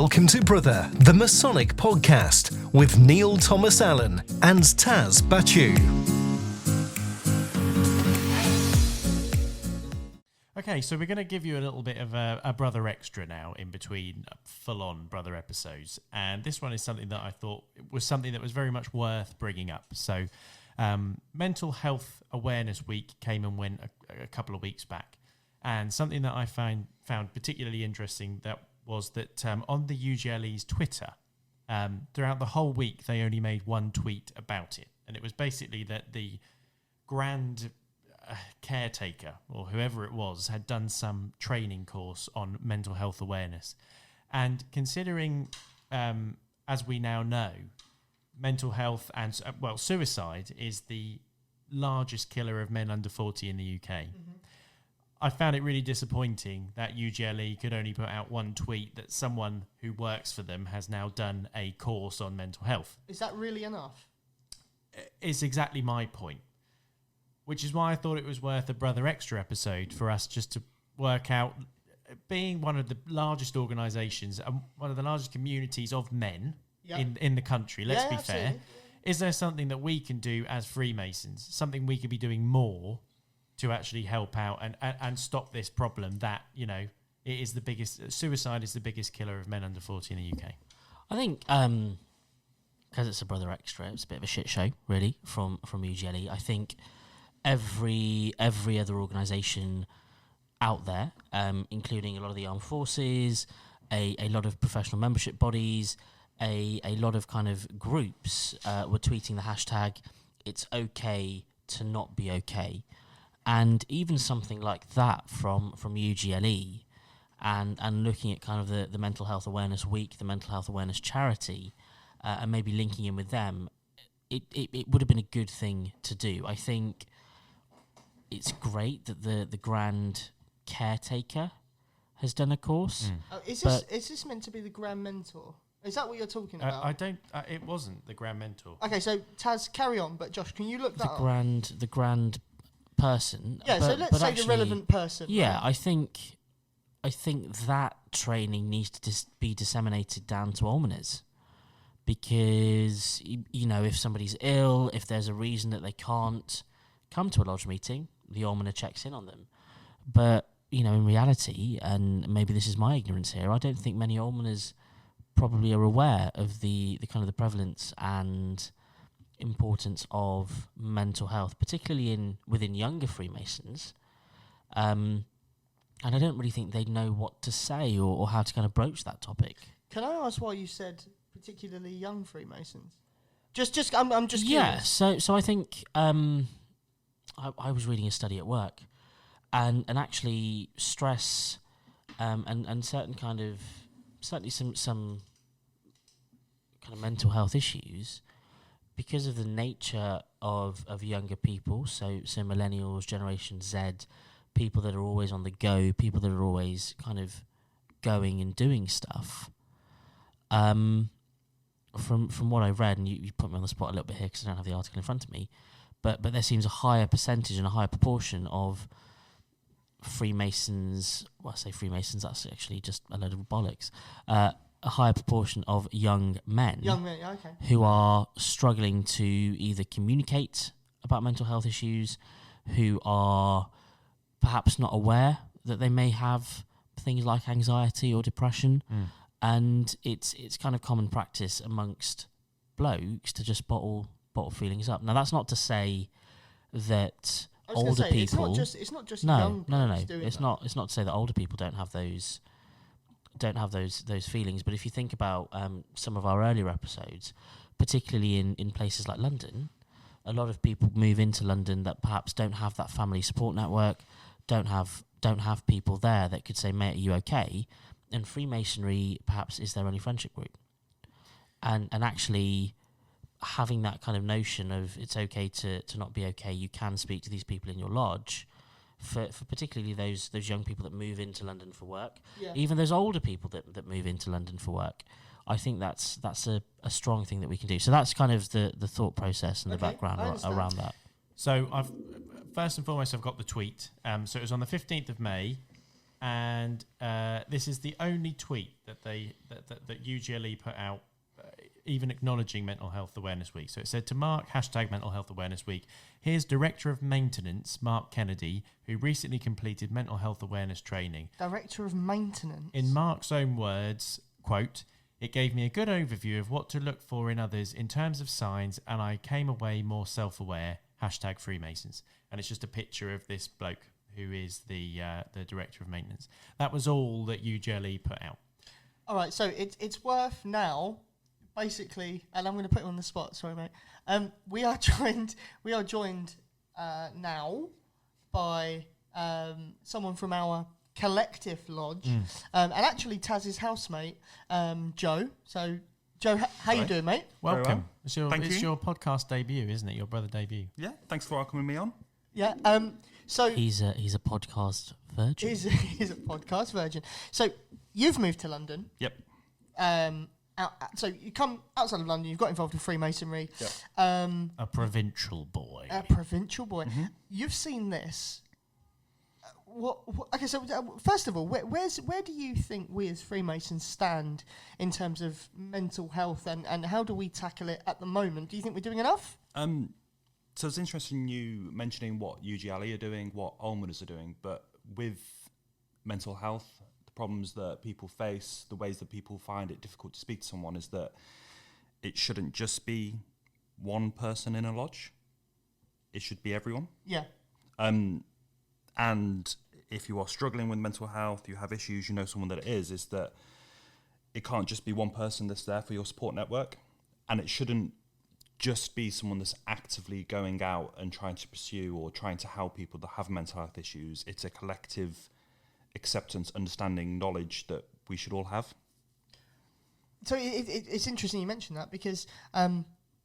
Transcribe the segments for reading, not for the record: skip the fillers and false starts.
Welcome to Brother, the Masonic podcast with Neil Thomas Allen and Taz Bachu. Okay, so we're going to give you a little bit of a Brother extra now in between full-on Brother episodes. And this one is something that I thought was something that was very much worth bringing up. So Mental Health Awareness Week came and went a couple of weeks back. And something that I found particularly interesting was that on the UGLE's Twitter, throughout the whole week, they only made one tweet about it. And it was basically that the grand caretaker, or whoever it was, had done some training course on mental health awareness. And considering, as we now know, mental health and, suicide is the largest killer of men under 40 in the UK. Mm-hmm. I found it really disappointing that UGLE could only put out one tweet that someone who works for them has now done a course on mental health. Is that really enough? It's exactly my point, which is why I thought it was worth a Brother Extra episode for us just to work out, being one of the largest organisations and one of the largest communities of men in the country, let's be fair, is there something that we can do as Freemasons, something we could be doing more to actually help out and stop this problem that, it is the biggest, suicide is the biggest killer of men under 40 in the UK. I think, because it's a Brother Extra, it's a bit of a shit show, really, from UGLE. I think every other organisation out there, including a lot of the armed forces, a lot of professional membership bodies, a lot of kind of groups were tweeting the hashtag, it's okay to not be okay. And even something like that from UGLE and looking at kind of the Mental Health Awareness Week, the Mental Health Awareness Charity, and maybe linking in with them, it would have been a good thing to do. I think it's great that the Grand Caretaker has done a course. Oh, is this meant to be the Grand Mentor? Is that what you're talking about? It wasn't the Grand Mentor. Okay, so Taz, carry on. But Josh, can you look that up? The Grand person. Yeah, so let's say the relevant person. Yeah, right? I think that training needs to be disseminated down to almoners, because if somebody's ill, if there's a reason that they can't come to a lodge meeting, the almoner checks in on them. But in reality, and maybe this is my ignorance here, I don't think many almoners probably are aware of the kind of the prevalence and importance of mental health, particularly within younger Freemasons, and I don't really think they know what to say or how to kind of broach that topic. Can I ask why you said particularly young Freemasons? I'm just curious. Yeah. So I think I was reading a study at work, and actually stress and certain kind of certainly some kind of mental health issues, because of the nature of younger people, so millennials, Generation Z, people that are always on the go, people that are always kind of going and doing stuff. From what I read, and you put me on the spot a little bit here because I don't have the article in front of me, but there seems a higher percentage and a higher proportion of Freemasons. Well, I say Freemasons, that's actually just a load of bollocks. A higher proportion of young men okay, who are struggling to either communicate about mental health issues, who are perhaps not aware that they may have things like anxiety or depression, and it's kind of common practice amongst blokes to just bottle feelings up. Now, that's not to say that older people. It's not just young people. No. It's not to say that older people don't have those feelings. But if you think about some of our earlier episodes, particularly in places like London, a lot of people move into London that perhaps don't have that family support network, don't have people there that could say, mate, are you okay? And Freemasonry perhaps is their only friendship group. And actually having that kind of notion of it's okay to not be okay, you can speak to these people in your lodge, for particularly those young people that move into London for work, even those older people that move into London for work, I think that's a strong thing that we can do. So that's kind of the thought process and the background around that. So first and foremost, I've got the tweet. So it was on the 15th of May. and this is the only tweet that that UGLE put out, even acknowledging Mental Health Awareness Week. So it said, to mark hashtag Mental Health Awareness Week, here's Director of Maintenance Mark Kennedy, who recently completed mental health awareness training. Director of Maintenance. In Mark's own words, quote, "It gave me a good overview of what to look for in others in terms of signs, and I came away more self-aware, hashtag Freemasons." And it's just a picture of this bloke who is the Director of Maintenance. That was all that UGLE put out. All right, so it's worth now, basically, and I'm going to put you on the spot. Sorry, mate. We are joined now by someone from our collective lodge, and actually Taz's housemate, Joe. So, Joe, how you doing, mate? Welcome. Well. It's your podcast debut, isn't it? Your brother debut. Yeah, thanks for welcoming me on. Yeah. So He's a podcast virgin. he's a podcast virgin. So you've moved to London. Yep. So you come outside of London. You've got involved in Freemasonry. Yep. A provincial boy. A provincial boy. You've seen this. Okay, so first of all, where do you think we as Freemasons stand in terms of mental health, and how do we tackle it at the moment? Do you think we're doing enough? So it's interesting you mentioning what UGLE are doing, what almoners are doing, but with mental health, the problems that people face, the ways that people find it difficult to speak to someone, is that it shouldn't just be one person in a lodge. It should be everyone. Yeah. And if you are struggling with mental health, you have issues, you know someone that it is that it can't just be one person that's there for your support network. And it shouldn't just be someone that's actively going out and trying to pursue or trying to help people that have mental health issues. It's a collective acceptance, understanding, knowledge that we should all have. So it's interesting you mentioned that, because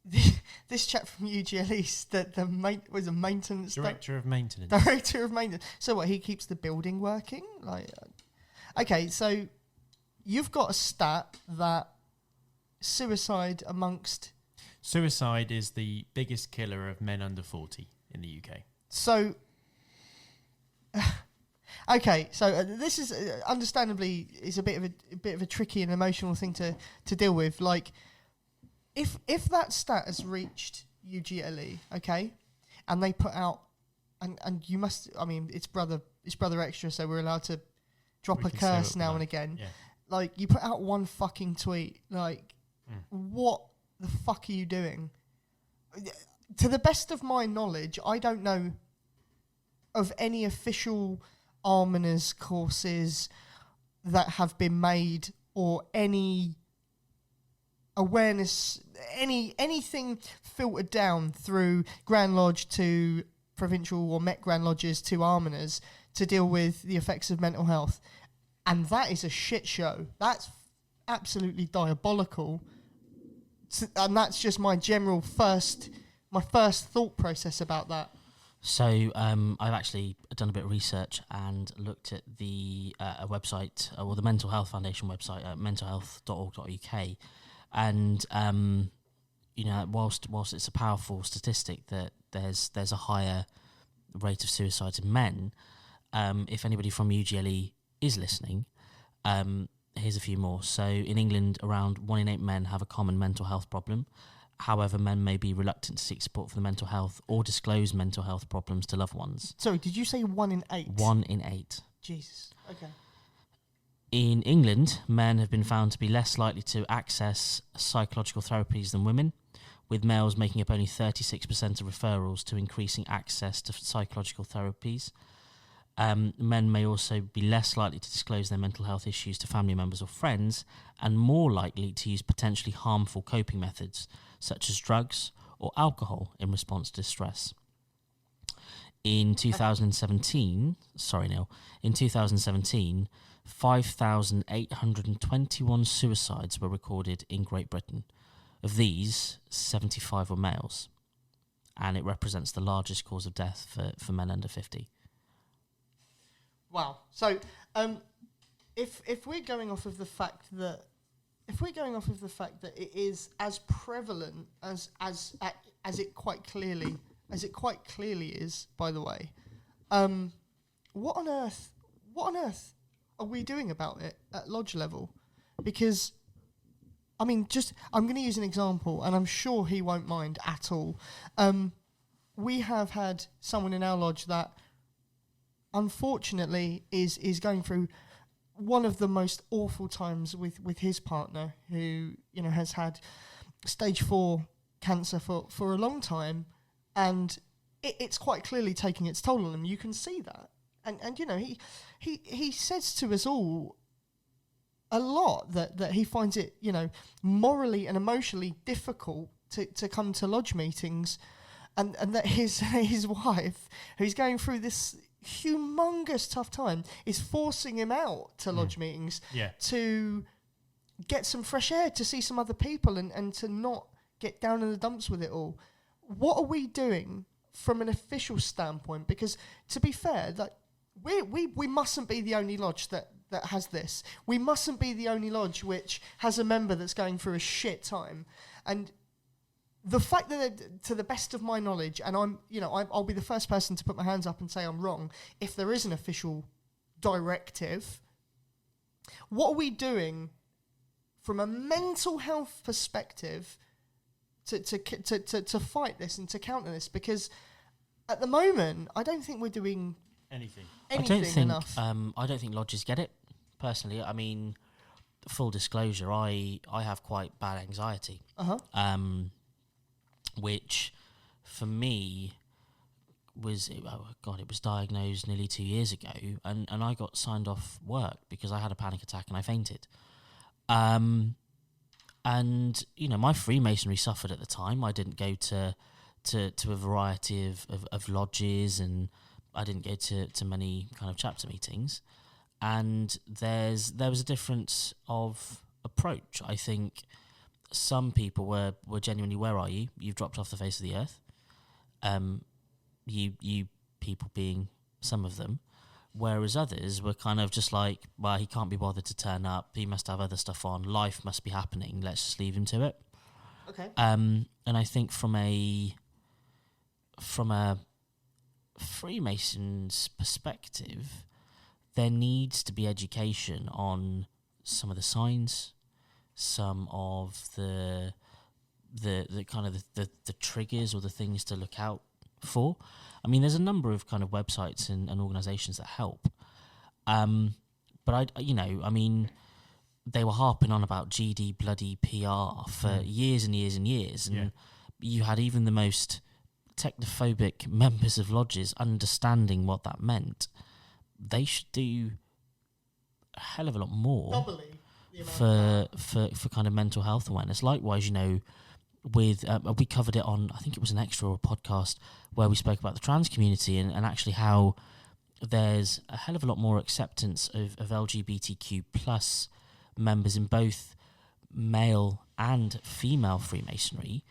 this chap from UGLE was a maintenance Director of Maintenance. Director of Maintenance. So what? He keeps the building working. Okay. So you've got a stat that suicide is the biggest killer of men under 40 in the UK. So. Okay, so this is understandably is a bit of a tricky and emotional thing to deal with. Like, if that stat has reached UGLE, okay, and they put out, and you must, I mean, it's brother extra, so we're allowed to drop a curse now and again. Yeah. Like, you put out one fucking tweet, like, what the fuck are you doing? To the best of my knowledge, I don't know of any official almoners courses that have been made, or any awareness, anything filtered down through Grand Lodge to provincial or Met Grand Lodges to almoners to deal with the effects of mental health. And that is a shit show. That's absolutely diabolical. And that's just my first thought process about that. So I've actually done a bit of research and looked at the a website, or the Mental Health Foundation website, mentalhealth.org.uk, and whilst it's a powerful statistic that there's a higher rate of suicides in men, if anybody from UGLE is listening, here's a few more. So in England, around 1 in 8 men have a common mental health problem. However, men may be reluctant to seek support for the mental health or disclose mental health problems to loved ones. Sorry, did you say 1 in 8? 1 in 8. Jesus. Okay. In England, men have been found to be less likely to access psychological therapies than women, with males making up only 36% of referrals to increasing access to psychological therapies. Men may also be less likely to disclose their mental health issues to family members or friends, and more likely to use potentially harmful coping methods, such as drugs or alcohol, in response to distress. In 2017, 5,821 suicides were recorded in Great Britain. Of these, 75 were males, and it represents the largest cause of death for men under 50. Wow. So, if we're going off of the fact that it is as prevalent as it quite clearly is, by the way, what on earth are we doing about it at lodge level? Because, I mean, I'm going to use an example, and I'm sure he won't mind at all. We have had someone in our lodge that, unfortunately, is going through one of the most awful times with his partner, who, you know, has had stage 4 cancer for a long time, and it's quite clearly taking its toll on him. You can see that. And you know, he says to us all a lot that he finds it, you know, morally and emotionally difficult to come to lodge meetings, and that his wife, who's going through this humongous tough time, is forcing him out to lodge meetings to get some fresh air, to see some other people, and to not get down in the dumps with it all. What are we doing from an official standpoint? Because, to be fair, that we mustn't be the only lodge that has this. We mustn't be the only lodge which has a member that's going through a shit time. And the fact that, to the best of my knowledge, and I'll be the first person to put my hands up and say I'm wrong, if there is an official directive, what are we doing from a mental health perspective to fight this and to counter this? Because at the moment, I don't think we're doing anything enough. I don't think lodges get it, personally. I mean, full disclosure, I have quite bad anxiety. Which for me it was diagnosed nearly 2 years ago, and I got signed off work because I had a panic attack and I fainted. And you know, my Freemasonry suffered at the time. I didn't go to a variety of lodges, and I didn't go to many kind of chapter meetings. And there was a difference of approach. I think some people were genuinely, where are you? You've dropped off the face of the earth. You people being some of them. Whereas others were kind of just like, well, he can't be bothered to turn up. He must have other stuff on. Life must be happening. Let's just leave him to it. Okay. And I think from a Freemason's perspective, there needs to be education on some of the signs, some of the kind of the triggers or the things to look out for. I mean, there's a number of kind of websites and organisations that help. But I mean, they were harping on about GD bloody PR for years and years and years. And you had even the most technophobic members of lodges understanding what that meant. They should do a hell of a lot more Doubly the amount for kind of mental health awareness. Likewise, you know, with we covered it on, I think it was an extra or a podcast where we spoke about the trans community and actually how there's a hell of a lot more acceptance of LGBTQ plus members in both male and female Freemasonry.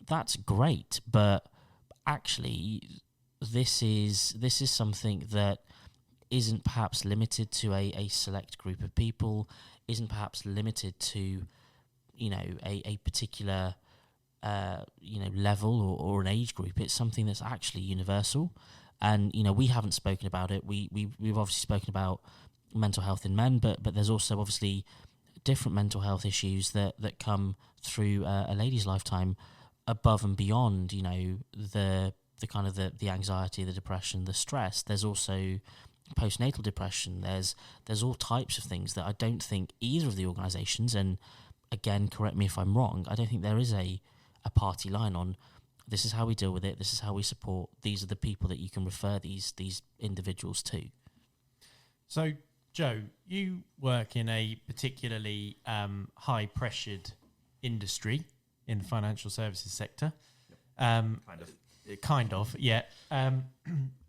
That's great, but actually this is something that isn't perhaps limited to a select group of people, isn't perhaps limited to, you know, a particular level or an age group. It's something that's actually universal. And, you know, we haven't spoken about it. We've obviously spoken about mental health in men, but there's also obviously different mental health issues that come through a lady's lifetime above and beyond, you know, the kind of the anxiety, the depression, the stress. There's also postnatal depression. There's all types of things that I don't think either of the organisations, and again, correct me if I'm wrong, I don't think there is a party line on this is how we deal with it, this is how we support, these are the people that you can refer these individuals to. So, Joe, you work in a particularly high-pressured industry in the financial services sector. Kind of, yeah.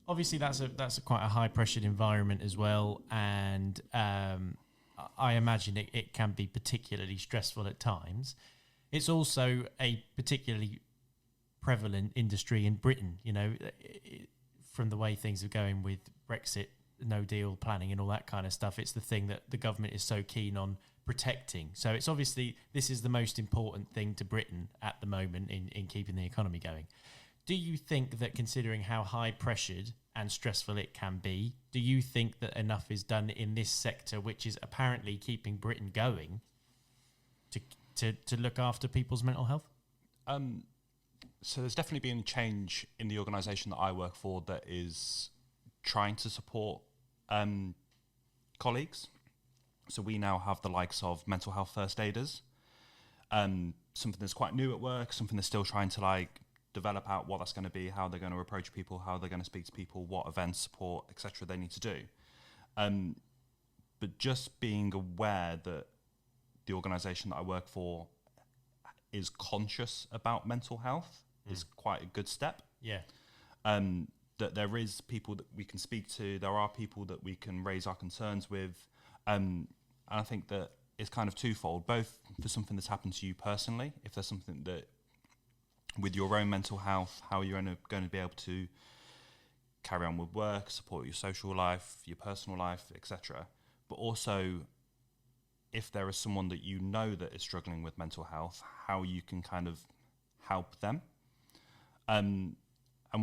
Obviously, that's a quite a high-pressured environment as well, and I imagine it can be particularly stressful at times. It's also a particularly prevalent industry in Britain, you know, from the way things are going with Brexit, no deal planning and all that kind of stuff. It's the thing that the government is so keen on protecting. So it's obviously, this is the most important thing to Britain at the moment in keeping the economy going. do you think that, considering how high pressured and stressful it can be, do you think that enough is done in this sector, which is apparently keeping Britain going, to look after people's mental health? So there's definitely been a change in the organisation that I work for that is trying to support colleagues. So we now have the likes of mental health first aiders, something that's quite new at work, something that's still trying to like develop out what that's going to be, how they're going to approach people, how they're going to speak to people, what events, support, etc. they need to do. But just being aware that the organisation that I work for is conscious about mental health is quite a good step. Yeah. That there is people that we can speak to, there are people that we can raise our concerns with. And I think that it's kind of twofold, both for something that's happened to you personally, if there's something that with your own mental health, how you're going to be able to carry on with work, support your social life, your personal life, etc. But also, if there is someone that you know that is struggling with mental health, how you can kind of help them. And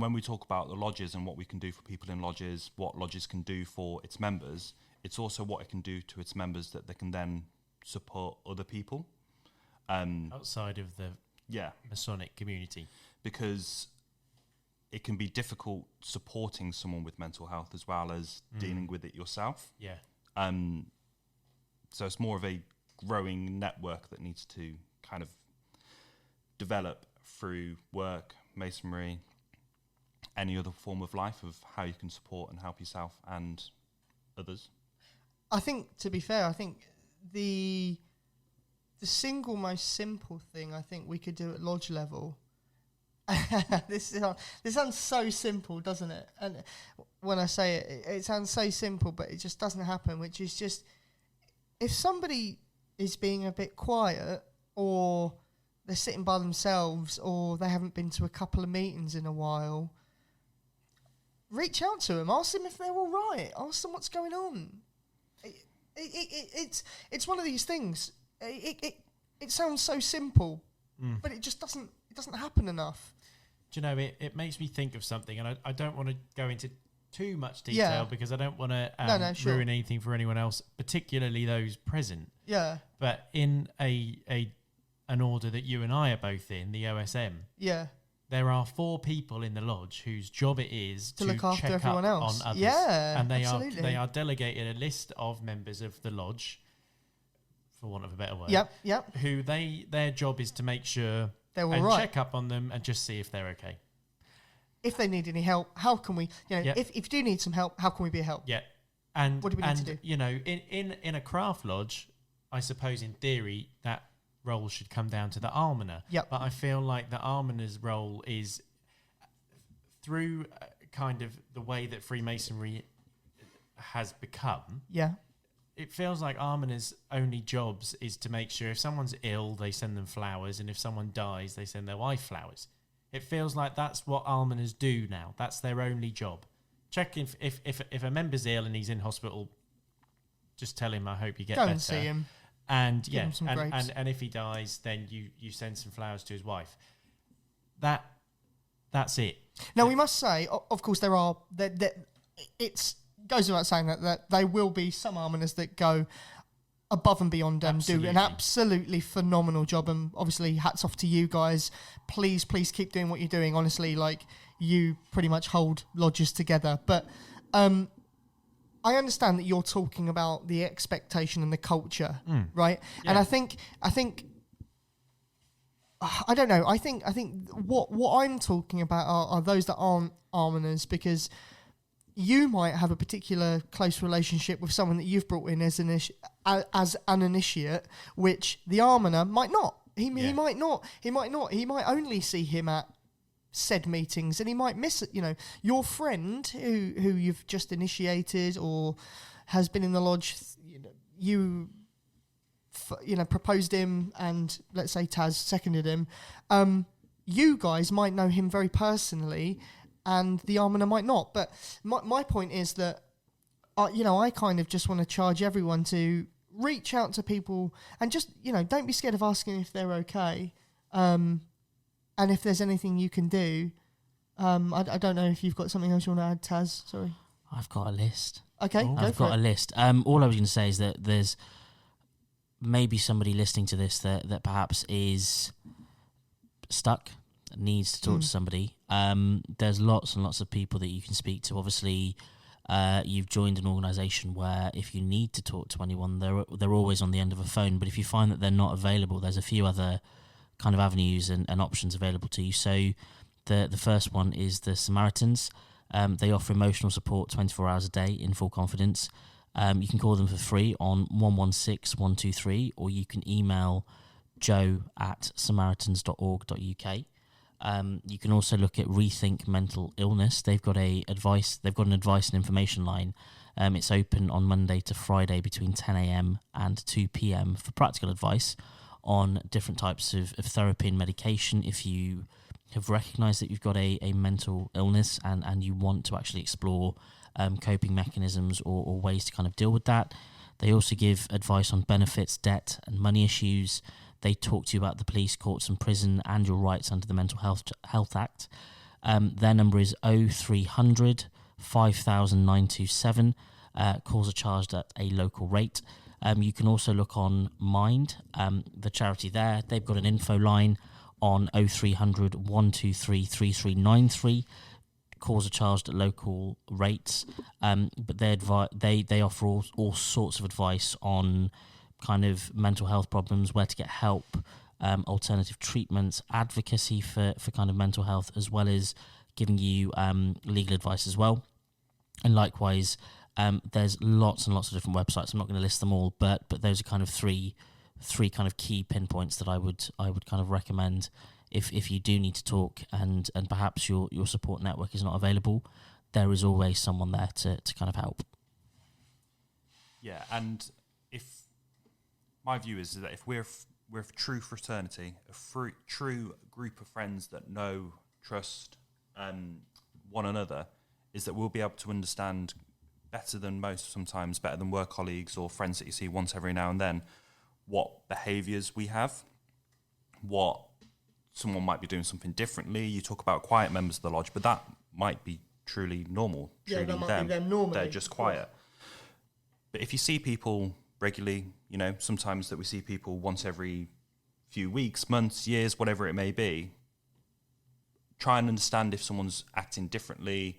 when we talk about the lodges and what we can do for people in lodges, what lodges can do for its members, it's also what it can do to its members that they can then support other people. Outside of the Masonic community. Because it can be difficult supporting someone with mental health as well as dealing with it yourself. Yeah. So it's more of a growing network that needs to kind of develop through work, masonry, any other form of life, of how you can support and help yourself and others. I think, to be fair, I think the single most simple thing I think we could do at lodge level, this sounds so simple, doesn't it? And when I say it, it sounds so simple, but it just doesn't happen, which is just, if somebody is being a bit quiet, or they're sitting by themselves, or they haven't been to a couple of meetings in a while, reach out to them, ask them if they're all right, ask them what's going on. It's one of these things. It sounds so simple, but it just doesn't happen enough. Do you know, it makes me think of something, and I don't want to go into too much detail because I don't want to ruin anything for anyone else, particularly those present. Yeah. But in an order that you and I are both in, the OSM, there are 4 people in the lodge whose job it is to look after check everyone up else. on others. Yeah, and absolutely. they are delegated a list of members of the lodge, for want of a better word. Yep. Who their job is to make sure they're all and right. check up on them and just see if they're okay. If they need any help, how can we? If you do need some help, how can we be a help? Yeah. And what do we need to do? You know, in a craft lodge, I suppose in theory that role should come down to the almoner. Yep. But I feel like the almoner's role is, through kind of the way that Freemasonry has become. Yeah. It feels like almoners' only jobs is to make sure if someone's ill, they send them flowers, and if someone dies, they send their wife flowers. It feels like that's what almoners do now. That's their only job. Check if a member's ill and he's in hospital, just tell him, I hope you get better. Go and see him. And Give him some grapes. and if he dies, then you send some flowers to his wife. That's it. Now we must say, of course, there are it goes without saying that there will be some almoners that go above and beyond and do an absolutely phenomenal job. And obviously, hats off to you guys. Please keep doing what you're doing. Honestly, like, you pretty much hold lodges together. But I understand that you're talking about the expectation and the culture, right? Yeah. And I think I don't know. I think what I'm talking about are those that aren't almoners, because you might have a particular close relationship with someone that you've brought in as an initiate, which the almoner might not. He might not. He might only see him at said meetings, and he might miss it. You know, your friend who you've just initiated or has been in the lodge. You proposed him, and let's say Taz seconded him. You guys might know him very personally, and the almoner might not. But my point is that, I kind of just want to charge everyone to reach out to people and just, don't be scared of asking if they're okay. And if there's anything you can do, I don't know if you've got something else you want to add, Taz. Sorry. I've got a list. Okay, go I've for got it. a list. All I was going to say is that there's maybe somebody listening to this that perhaps is stuck, needs to talk to somebody. There's lots and lots of people that you can speak to. Obviously, you've joined an organisation where if you need to talk to anyone, they're always on the end of a phone. But if you find that they're not available, there's a few other kind of avenues and options available to you. So the first one is the Samaritans. They offer emotional support 24 hours a day in full confidence. You can call them for free on 116 123, or you can email joe@samaritans.org.uk. You can also look at Rethink Mental Illness. They've got an advice and information line. It's open on Monday to Friday between 10 a.m. and 2 p.m. for practical advice on different types of therapy and medication. If you have recognised that you've got a mental illness and you want to actually explore coping mechanisms or ways to kind of deal with that. They also give advice on benefits, debt and money issues. They talk to you about the police, courts and prison and your rights under the Mental Health Act. Their number is 0300 5927. Calls are charged at a local rate. You can also look on Mind, the charity there. They've got an info line on 0300 123 3393. Calls are charged at local rates, but they offer all sorts of advice on kind of mental health problems, where to get help, alternative treatments, advocacy for kind of mental health, as well as giving you legal advice as well. And likewise, there's lots and lots of different websites. I'm not going to list them all, but those are kind of three kind of key pinpoints that I would kind of recommend if you do need to talk and perhaps your support network is not available. There is always someone there to kind of help. Yeah, and if my view is that if we're a true fraternity, true group of friends that know, trust one another, is that we'll be able to understand better than most, sometimes better than work colleagues or friends that you see once every now and then, what behaviours we have, what someone might be doing something differently. You talk about quiet members of the lodge, but that might be truly normal. Yeah, that might be them normally. They're just quiet. But if you see people regularly, sometimes that we see people once every few weeks, months, years, whatever it may be, try and understand if someone's acting differently,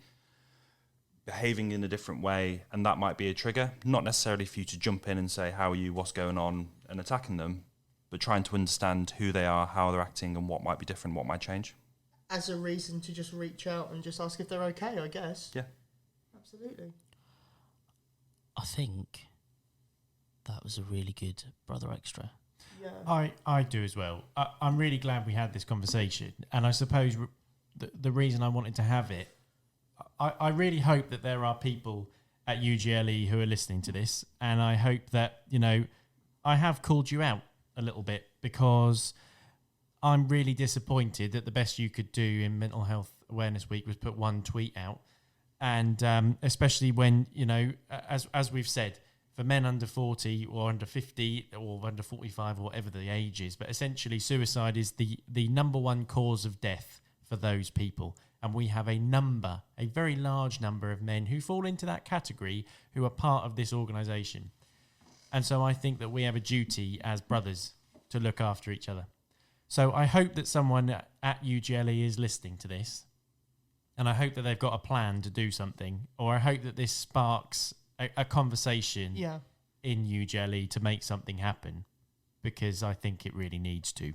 behaving in a different way, and that might be a trigger. Not necessarily for you to jump in and say, how are you, what's going on, and attacking them, but trying to understand who they are, how they're acting, and what might be different, what might change. As a reason to just reach out and just ask if they're okay, I guess. Yeah. Absolutely. I think that was a really good Brother Extra. Yeah. I do as well. I'm really glad we had this conversation, and I suppose the reason I wanted to have it, I really hope that there are people at UGLE who are listening to this, and I hope that, I have called you out a little bit, because I'm really disappointed that the best you could do in Mental Health Awareness Week was put one tweet out, and especially when, as we've said, for men under 40 or under 50 or under 45 or whatever the age is, but essentially suicide is the number one cause of death for those people. And we have a very large number of men who fall into that category who are part of this organisation. And so I think that we have a duty as brothers to look after each other. So I hope that someone at UGLE is listening to this, and I hope that they've got a plan to do something, or I hope that this sparks a conversation in UGLE to make something happen, because I think it really needs to.